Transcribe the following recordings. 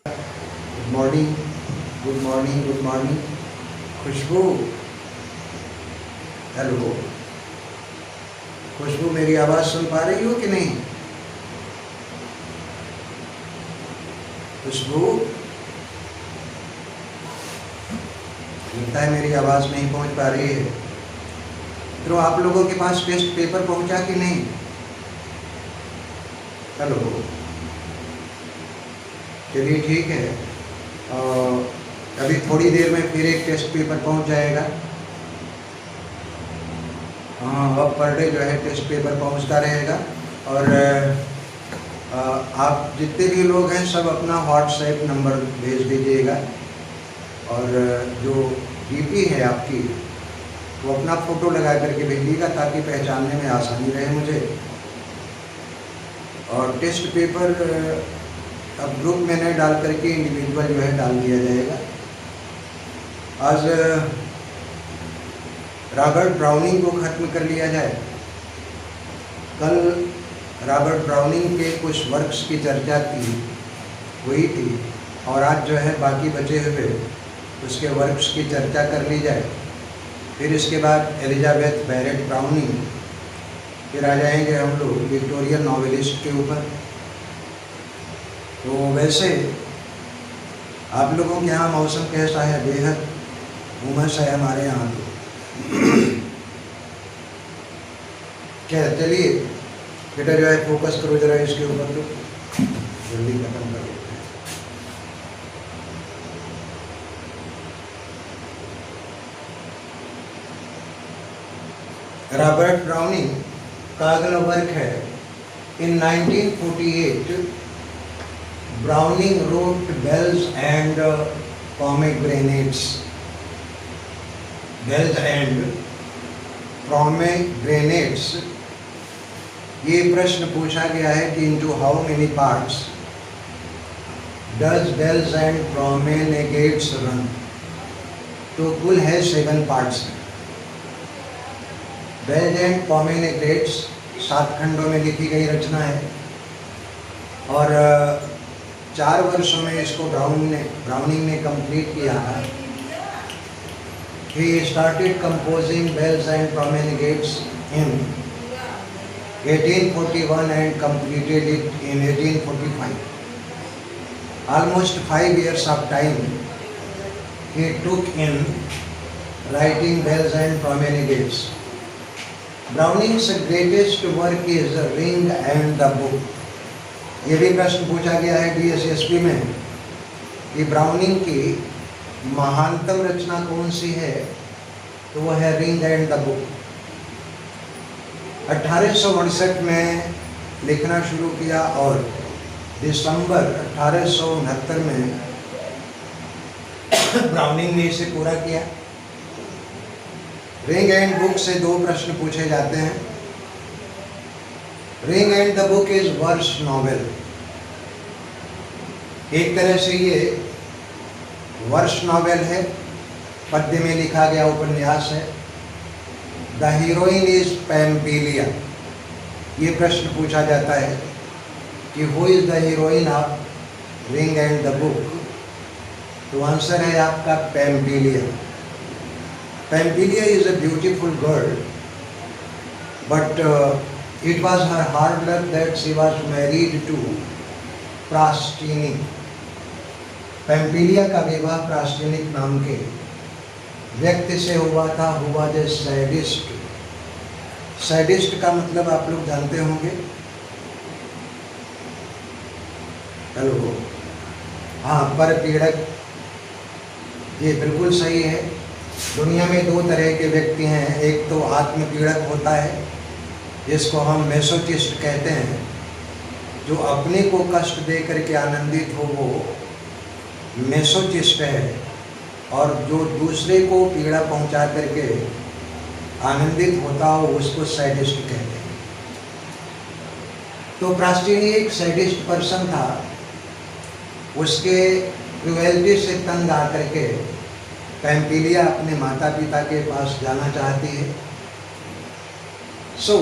Good morning, good morning, good morning. Khushboo, hello Khushboo, मेरी आवाज़ सुन पा रही हो कि नहीं? खुशबू, लगता है मेरी आवाज़ नहीं पहुंच पा रही है। तो आप लोगों के पास टेस्ट पेपर पहुंचा कि नहीं? हेलो, चलिए ठीक है। अभी थोड़ी देर में फिर एक टेस्ट पेपर पहुंच जाएगा। हाँ, अब पर डे जो है टेस्ट पेपर पहुंचता रहेगा। और आप जितने भी लोग हैं सब अपना व्हाट्सएप नंबर भेज दीजिएगा। और जो डीपी है आपकी वो अपना फ़ोटो लगा करके भेजिएगा ताकि पहचानने में आसानी रहे मुझे। और टेस्ट पेपर अब ग्रुप में नहीं डाल करके इंडिविजुअल जो है डाल दिया जाएगा। आज रॉबर्ट ब्राउनिंग को ख़त्म कर लिया जाए। कल रॉबर्ट ब्राउनिंग के कुछ वर्क्स की चर्चा हुई थी और आज जो है बाकी बचे हुए उसके वर्क्स की चर्चा कर ली जाए। फिर इसके बाद एलिजाबेथ बैरेट ब्राउनिंग, फिर आ जाएंगे हम लोग विक्टोरियन नॉवेलिस्ट के ऊपर। तो वैसे आप लोगों के यहाँ मौसम कैसा है? बेहद उमस है हमारे यहाँ तो। क्या, चलिए बेटा जो है फोकस करो जरा इसके ऊपर, तो जल्दी खत्म कर देते हैं। रॉबर्ट ब्राउनिंग का अगला वर्क है। इन 1948 Browning wrote Bells and Pomegranates. Bells and Pomegranates। ये प्रश्न पूछा गया है कि into how many parts does Bells and Pomegranates run? तो कुल है 7 पार्ट्स। Bells and Pomegranates 7 खंडों में लिखी गई रचना है और 4 वर्षों में इसको ब्राउनिंग ने कंप्लीट किया था। He started composing Bells and Pomegranates in 1841 and completed it in 1845. Almost 5 years of time he took in writing Bells and Pomegranates. Browning's greatest work is Ring and the Book. ये भी प्रश्न पूछा गया है DSSP में कि browning की महानतम रचना कौन सी है, तो वह है रिंग एंड द बुक। 1868 में लिखना शुरू किया और दिसंबर 1869 में ब्राउनिंग ने इसे पूरा किया। रिंग एंड बुक से 2 प्रश्न पूछे जाते हैं। Ring and the book is verse novel. एक तरह से ये वर्स नॉवेल है, पद्य में लिखा गया उपन्यास है। The heroine is Pompilia. ये प्रश्न पूछा जाता है कि who is the heroine of Ring and the Book, तो आंसर है आपका Pompilia. Pompilia is a beautiful girl, but it was her hard luck that she was married to Prastini। पैम्पिलिया का विवाह प्रास्टिनिक नाम के व्यक्ति से हुआ था, who was a sadist। Sadist का मतलब आप लोग जानते होंगे। हेलो, हाँ, पर पीड़क। ये बिल्कुल सही है। दुनिया में 2 तरह के व्यक्ति हैं। एक तो आत्मपीड़क होता है जिसको हम मेसोचिस्ट कहते हैं, जो अपने को कष्ट दे करके आनंदित हो वो मेसोचिस्ट है, और जो दूसरे को पीड़ा पहुंचा करके आनंदित होता हो उसको सैडिस्ट कहते हैं। तो प्रास्टिनी एक सैडिस्ट पर्सन था। उसके क्रुएल्टी से तंग आकर के पैम्पिलिया अपने माता पिता के पास जाना चाहती है। So,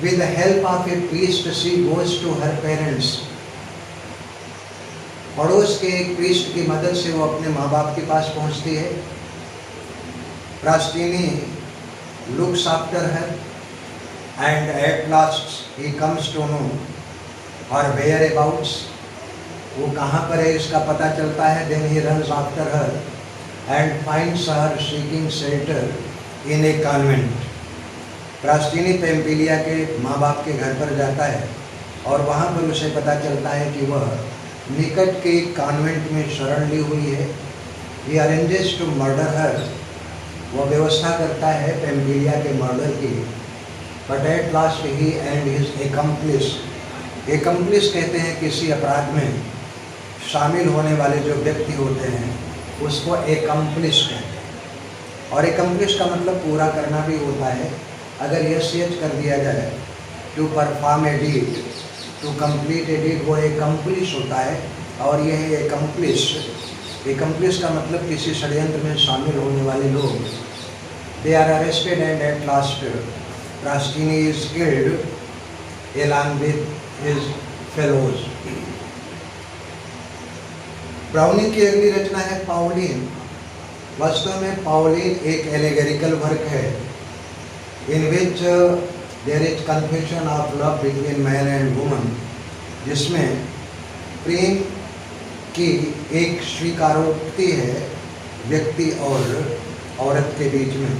with the help of a priest, she goes to her parents पड़ोस के एक प्रीस्ट की मदद से वो अपने माँ बाप के पास पहुँचती है। प्रास्टिनी looks after her and at last he comes to know her whereabouts. वो कहाँ पर है इसका पता चलता है। Then he runs after her and finds her seeking shelter in a convent. प्रास्टिनी पेम्पिलिया के माँ बाप के घर पर जाता है और वहाँ पर उसे पता चलता है कि वह निकट के एक कॉन्वेंट में शरण ली हुई है। He arranges to murder her. वह व्यवस्था करता है पेम्पिलिया के मर्डर की। But at last he and his accomplish कहते हैं किसी अपराध में शामिल होने वाले जो व्यक्ति होते हैं उसको एकम्प्लिस कहते हैं। और एकम्प्लिस का मतलब पूरा करना भी होता है। अगर यह कर दिया जाए to perform a deed, to complete a deed, वो एकम्प्लिस होता है। और यह एकम्प्लिस का मतलब किसी षड्यंत्र में शामिल होने वाले लोग। They are arrested and at last Prastini is killed along with his fellows. Browning की अगली रचना है पाउलिन। वास्तव में पाउलिन एक एलेगरिकल वर्क है in which there is confession of love between man and woman, जिसमें प्रेम की एक स्वीकारोक्ति है व्यक्ति और औरत के बीच में।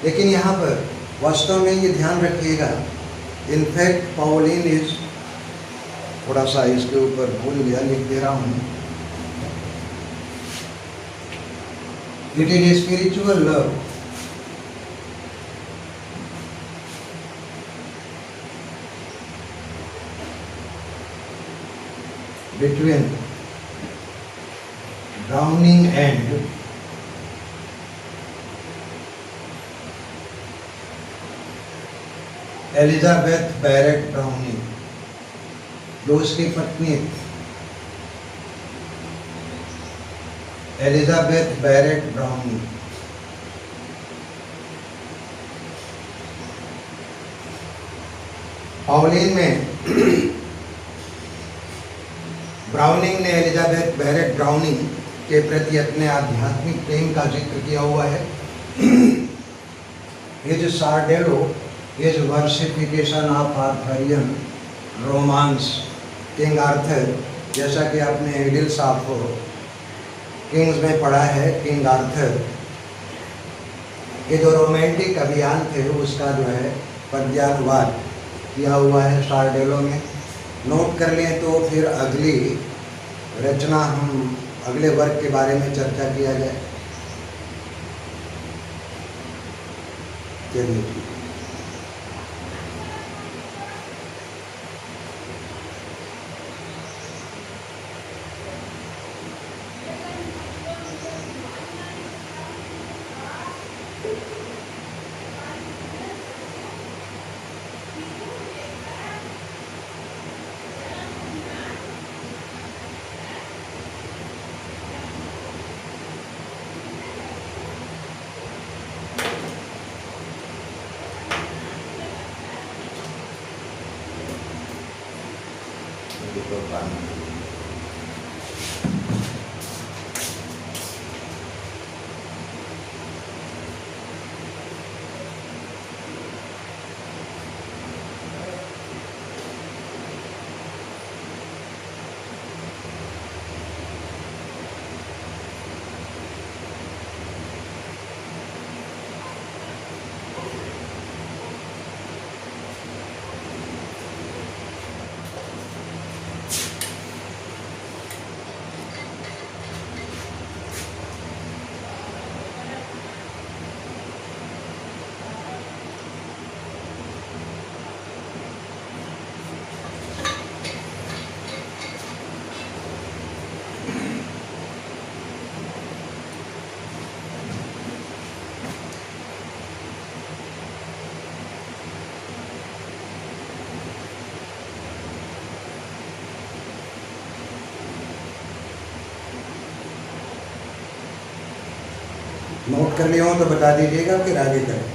लेकिन यहाँ पर वास्तव में ये ध्यान रखिएगा, इनफैक्ट पाउलिन इज, थोड़ा सा इसके ऊपर भूल गया, लिख दे रहा हूँ। It is spiritual love between Browning and Elizabeth Barrett Browning, जो उसकी पत्नी एलिजाबेथ बैरेट ब्राउनिंग। पाउलिन में ब्राउनिंग ने एलिजाबेथ बैरेट ब्राउनिंग के प्रति अपने आध्यात्मिक प्रेम का जिक्र किया हुआ है। His Sordello is versification of Arthurian romance. King Arthur, जैसा कि आपने एडिल्स ऑफ किंग्स में पढ़ा है, किंग आर्थर ये जो रोमांटिक अभियान थे उसका जो है पद्यानुवाद किया हुआ है सार्डेलो में। नोट कर लें तो फिर अगली रचना हम अगले वर्ग के बारे में चर्चा किया जाए। चलिए ठीक है। नोट कर लिया हो तो बता दीजिएगा, फिर आगे करें।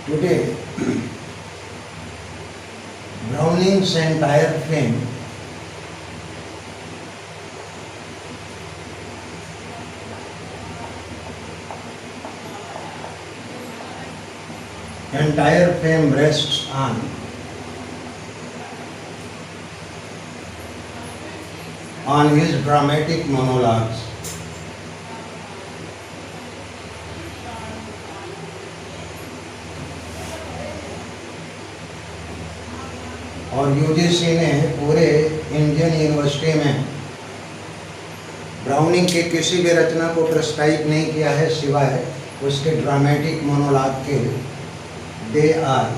Today, Browning's entire fame rests on his dramatic monologues. और यूजीसी ने पूरे इंडियन यूनिवर्सिटी में ब्राउनिंग के किसी भी रचना को प्रिस्क्राइब नहीं किया है सिवाय उसके ड्रामेटिक मोनोलॉग के। दे आर,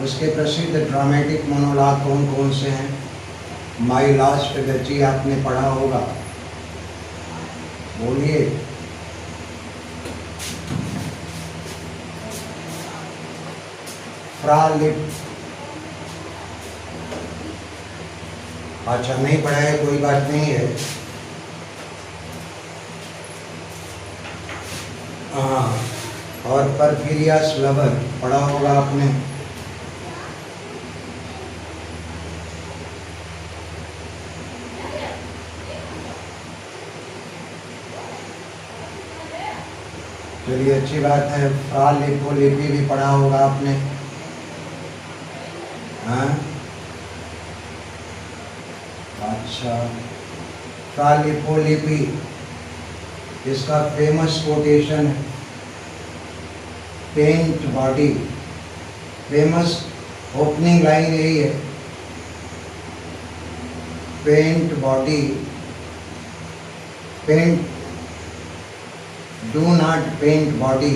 उसके प्रसिद्ध ड्रामेटिक मोनोलॉग कौन कौन से हैं? माई लास्ट डची आपने पढ़ा होगा, बोलिए। फ्रा लिप, अच्छा नहीं पढ़ा है, कोई बात नहीं है। हाँ, और परफिरियस लवर पढ़ा होगा आपने। चलिए अच्छी बात है। फ्रा लिपोलिपि भी पढ़ा होगा आपने। हाँ अच्छा, फ्रा लिपोलिपि इसका फेमस कोटेशन है, paint body. Famous opening line यही है, paint body, paint, do not paint body.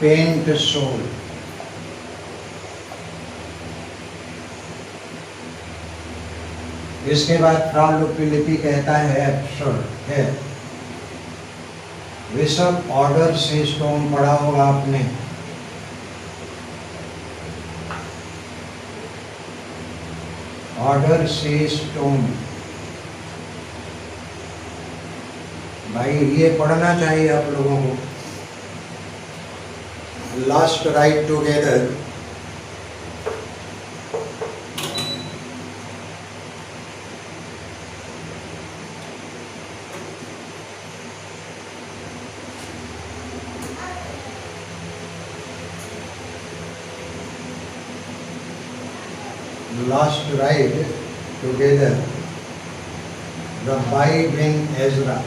Paint soul. इसके बाद फ्रा लिपोलिपि कहता है एब्सर्ड है। विशप ऑर्डर से स्टोन पढ़ा होगा आपने। ऑर्डर से स्टोन, भाई ये पढ़ना चाहिए आप लोगों को। Last right together, last ride together, Rabbi bin Ezra।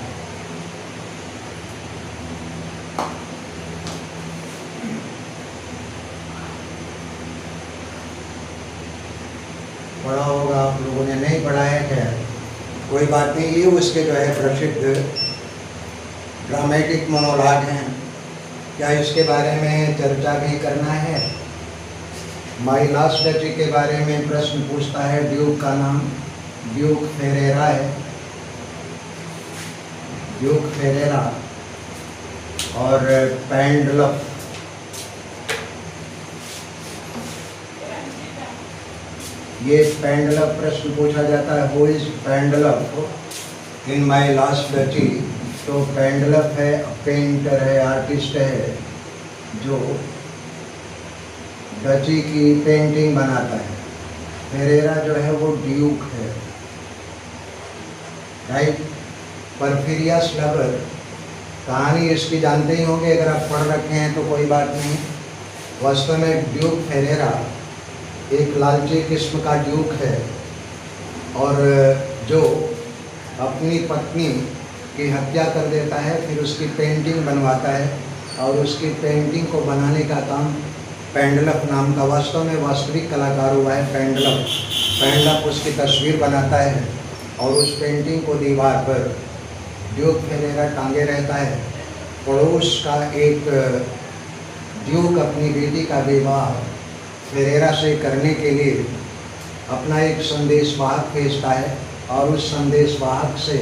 पढ़ा होगा आप लोगों ने, नहीं पढ़ा है क्या? कोई बात नहीं, ये उसके जो है प्रसिद्ध ड्रामेटिक मोनोलॉग हैं। क्या इसके बारे में चर्चा भी करना है? माई लास्ट डची के बारे में प्रश्न पूछता है। ड्यूक का नाम ड्यूक फेरेरा है, ड्यूक फेरेरा। और पेंडलफ, ये पेंडलफ प्रश्न पूछा जाता है। Who is Pandolf in my last duchess? तो पेंडलफ है, पेंटर है, आर्टिस्ट है, जो डची की पेंटिंग बनाता है। फेरेरा जो है वो ड्यूक है, राइट। परफिरियस लवर, कहानी इसकी जानते ही होंगे, अगर आप पढ़ रखे हैं तो कोई बात नहीं। वास्तव में ड्यूक फेरेरा एक लालची किस्म का ड्यूक है, और जो अपनी पत्नी की हत्या कर देता है, फिर उसकी पेंटिंग बनवाता है, और उसकी पेंटिंग को बनाने का काम पेंडलफ नाम का, वास्तव में वास्तविक कलाकार हुआ है पेंडलफ। पेंडलफ उसकी तस्वीर बनाता है, और उस पेंटिंग को दीवार पर ड्यूक फेरेरा टांगे रहता है। पड़ोस का एक ड्यूक अपनी बेटी का विवाह फेरेरा से करने के लिए अपना एक संदेशवाहक भेजता है, और उस संदेशवाहक से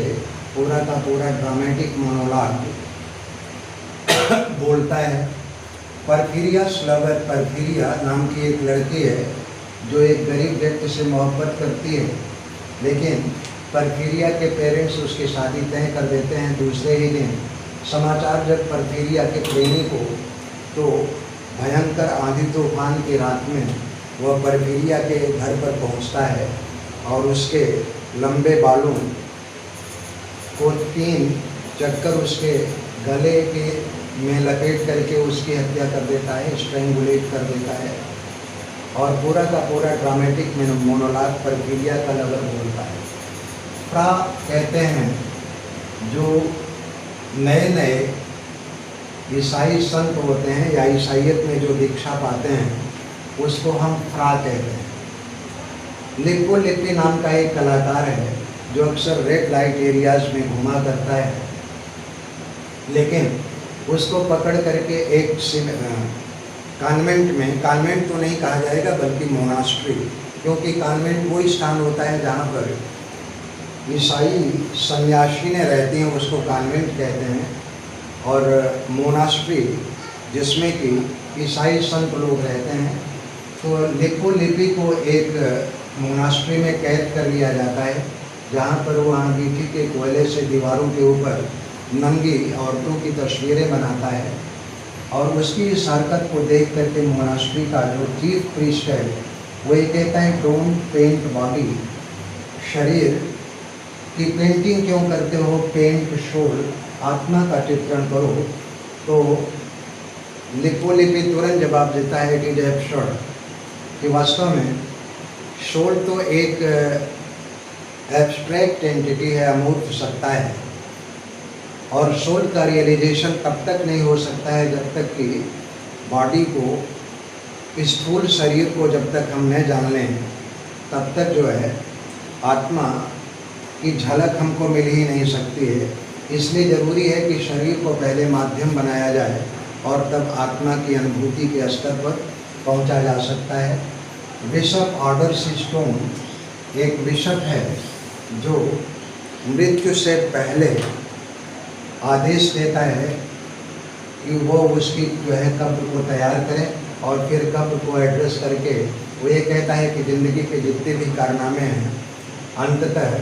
पूरा का पूरा ड्रामेटिक मोनोलॉग बोलता है। परफिरियस लवर, परफिरिया नाम की एक लड़की है जो एक गरीब व्यक्ति से मोहब्बत करती है, लेकिन परफीरिया के पेरेंट्स उसकी शादी तय कर देते हैं। दूसरे ही दिन समाचार जब परफीरिया के प्रेमी को, तो भयंकर आंधी तूफान की रात में वह परफीरिया के घर पर पहुंचता है और उसके लंबे बालों को 3 चक्कर उसके गले के में लपेट करके उसकी हत्या कर देता है, स्ट्रेंगुलेट कर देता है। और पूरा का पूरा ड्रामेटिक मोनोलॉग परफीरिया का लवर बोलता है। फ्रा कहते हैं जो नए नए ईसाई संत होते हैं या ईसाइयत में जो दीक्षा पाते हैं, उसको हम फ्रा कहते हैं। लिपो लिपि नाम का एक कलाकार है जो अक्सर रेड लाइट एरियाज में घुमा करता है, लेकिन उसको पकड़ करके एक कॉन्वेंट में, कॉन्वेंट तो नहीं कहा जाएगा बल्कि मोनास्ट्री, क्योंकि कॉन्वेंट वही स्थान होता है जहाँ पर ईसाई सन्यासिनें रहती हैं, उसको कॉन्वेंट कहते हैं। और मोनास्ट्री जिसमें कि ईसाई संत लोग रहते हैं। तो लिपो लिपि को एक मोनास्ट्री में कैद कर लिया जाता है, जहाँ पर वो अंगीठी के कोयले से दीवारों के ऊपर नंगी औरतों की तस्वीरें बनाता है। और उसकी इस हरकत को देख करके मोनास्ट्री का जो चीफ प्रीस्ट है वो ये कहता है, डोंट पेंट बॉडी, शरीर की पेंटिंग क्यों करते हो, पेंट सोल, आत्मा का चित्रण करो। तो लिपो लिपि तुरंत जवाब देता है कि एब्सर्ड, कि वास्तव में सोल तो एक एब्स्ट्रैक्ट एंटिटी है, अमूर्त सत्ता है, और सोल का रियलाइजेशन तब तक नहीं हो सकता है जब तक कि बॉडी को, स्थूल शरीर को जब तक हम न जान लें, तब तक जो है आत्मा की झलक हमको मिल ही नहीं सकती है। इसलिए ज़रूरी है कि शरीर को पहले माध्यम बनाया जाए और तब आत्मा की अनुभूति के स्तर पर पहुंचा जा सकता है। बिशप ऑर्डर स्टोन एक बिशप है जो मृत्यु से पहले आदेश देता है कि वो उसकी जो है कब्र को तैयार करें, और फिर कब्र को एड्रेस करके वो ये कहता है कि ज़िंदगी के जितने भी कारनामे हैं अंततः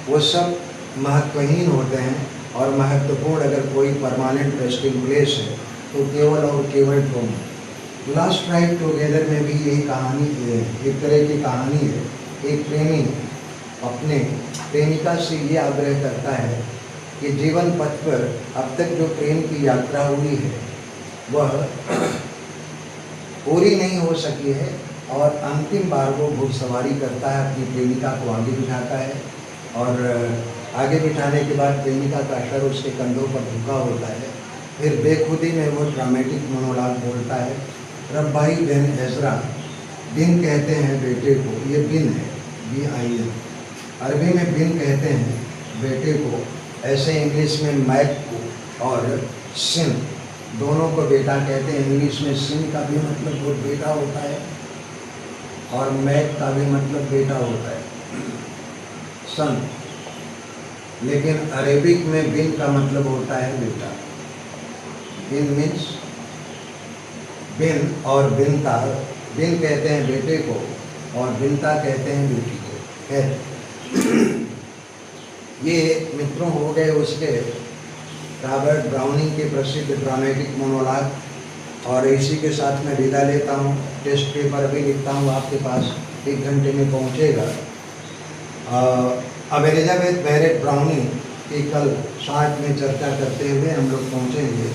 वो सब महत्वहीन होते हैं, और महत्वपूर्ण अगर कोई परमानेंट रेस्टिंग प्लेस है तो केवल और केवल तुम। लास्ट राइड टुगेदर में भी यही कहानी है, एक तरह की कहानी है। एक प्रेमी अपने प्रेमिका से ये आग्रह करता है कि जीवन पथ पर अब तक जो प्रेम की यात्रा हुई है वह पूरी नहीं हो सकी है, और अंतिम बार वो घुड़सवारी करता है, अपनी प्रेमिका को आगे बिठाता है, और आगे बिठाने के बाद प्रेमिका का सर उसके कंधों पर झुका होता है। फिर बेखुदी में वो ड्रामेटिक मोनोलॉग बोलता है, रब्बाई बिन एजरा, बिन कहते हैं बेटे को, ये बिन है, BIN, अरबी में बिन कहते हैं बेटे को, ऐसे इंग्लिश में मैक को और सिन दोनों को बेटा कहते हैं। इंग्लिश में सिन का भी मतलब वो बेटा होता है और मैक का भी मतलब बेटा होता है, सन। लेकिन अरेबिक में बिन का मतलब होता है बेटा। बिन मीन्स बिन और बिनता, बिन कहते हैं बेटे को और बिनता कहते हैं बेटी को। है ये मित्रों हो गए उसके रॉबर्ट ब्राउनिंग के प्रसिद्ध ड्रामेटिक मोनोलॉग, और इसी के साथ मैं विदा लेता हूँ। टेस्ट पेपर अभी लिखता हूँ, आपके पास 1 घंटे में पहुँचेगा। अब एलिजाबेथ बैरेट ब्राउनिंग की कल 60 में चर्चा करते हुए हम लोग पहुँचेंगे।